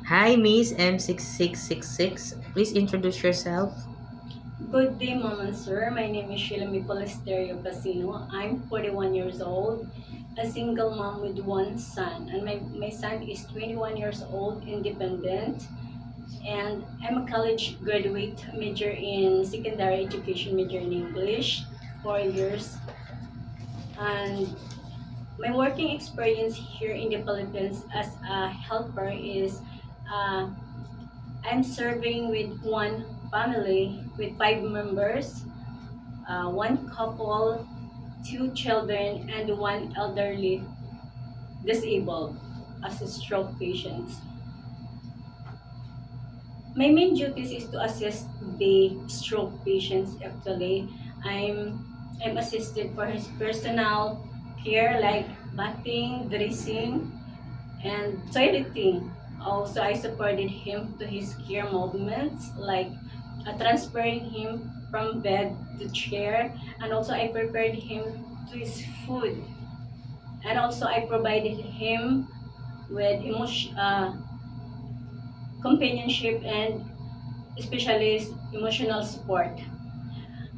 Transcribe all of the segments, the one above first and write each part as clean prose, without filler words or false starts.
Hi, Miss M6666. Please introduce yourself. Good day, Mom and Sir. My name is Sheila Mipolesterio Casino. I'm 41 years old, a single mom with one son. And my son is 21 years old, independent. And I'm a college graduate, major in secondary education, major in English, 4 years. And my working experience here in the Philippines as a helper is uh, I'm serving with one family with 5 members, one couple, two children, and one elderly disabled as a stroke patients. My main duties is to assist the stroke patients. Actually, I'm I'm assisted for his personal care like bathing, dressing, and toileting. Also, I supported him to his care movements like transferring him from bed to chair, and also I prepared him to his food, and also I provided him with companionship and especially emotional support.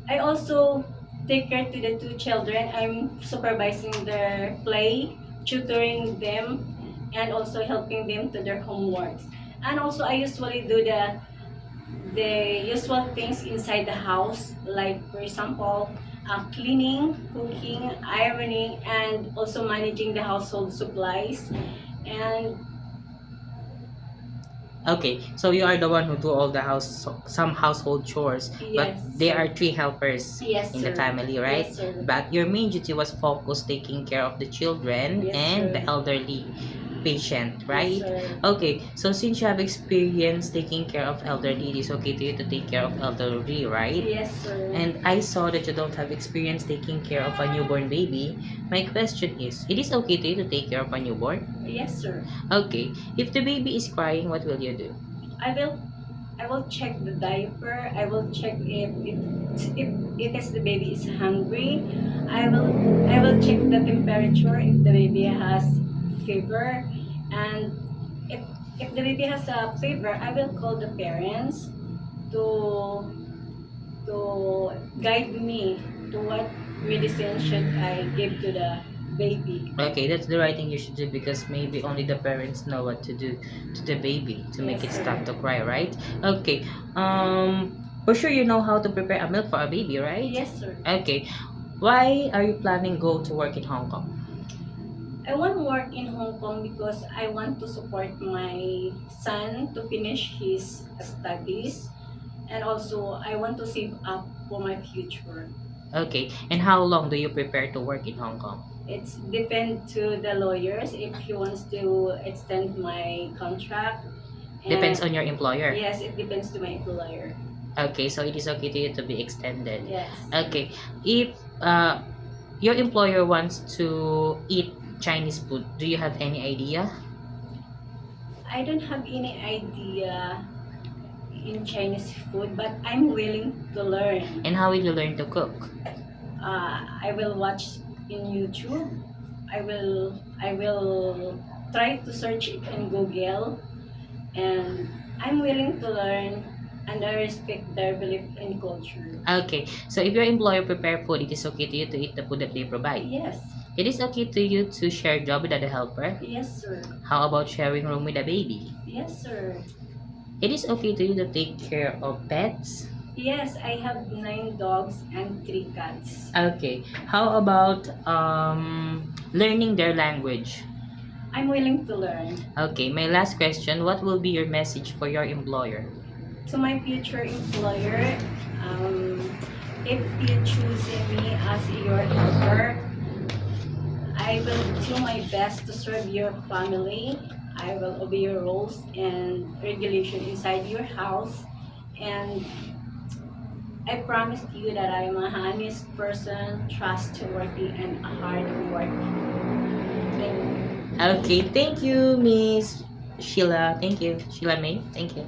I also take care to the two children. I'm supervising their play, tutoring them, and also helping them to their homeworks. And also I usually do the usual things inside the house, like for example, cleaning, cooking, ironing, and also managing the household supplies. And Okay, so you are the one who do all the some household chores, but yes, there sir. are three helpers Yes, in the sir. family, right? Yes, sir. But your main duty was focused taking care of the children Yes, and the sir. elderly patient, Yes, right? sir. Okay, so since you have experience taking care of elderly, it is okay to you to take care of elderly, right? Yes, sir. And I saw that you don't have experience taking care of a newborn baby. My question is, it is okay to you to take care of a newborn? Yes, sir. Okay, if the baby is crying, what will you do? I will I will check the diaper. I will check if it is the baby is hungry. I will check the temperature if the baby has fever, and if if the baby has a fever, I will call the parents to guide me to what medicine should I give to the baby. Okay, that's the right thing you should do because maybe only the parents know what to do to the baby to make Yes, it sir. stop to cry, right? Okay. For sure you know how to prepare a milk for a baby, right? Yes, sir. Okay. Why are you planning go to work in Hong Kong? I want to work in Hong Kong because I want to support my son to finish his studies, and also I want to save up for my future. Okay. And how long do you prepare to work in Hong Kong? It's depend to the lawyers if he wants to extend my contract, Depends and on your employer. yes, it depends to my employer. Okay, so it is okay to you to be extended. Yes. Okay. If your employer wants to eat Chinese food, do you have any idea? I don't have any idea in Chinese food, but I'm willing to learn. And how will you learn to cook? I will watch in YouTube. I will try to search it in Google, and I'm willing to learn, and I respect their belief in culture. Okay, so if your employer prepare food, it is okay to you to eat the food that they provide. Yes. It is okay to you to share job with other helper. Yes, sir. How about sharing room with a baby? Yes, sir. It is okay to you to take care of pets. Yes, I have 9 dogs and 3 cats. Okay, how about learning their language? I'm willing to learn. Okay, my last question, what will be your message for your employer? To my future employer, um, if you choose me as your helper, I will do my best to serve your family. I will obey your rules and regulation inside your house. And I promise you that I am a honest person, trustworthy, and hardworking. Thank you. Okay, thank you, Miss Sheila. Thank you, Sheila May. Thank you.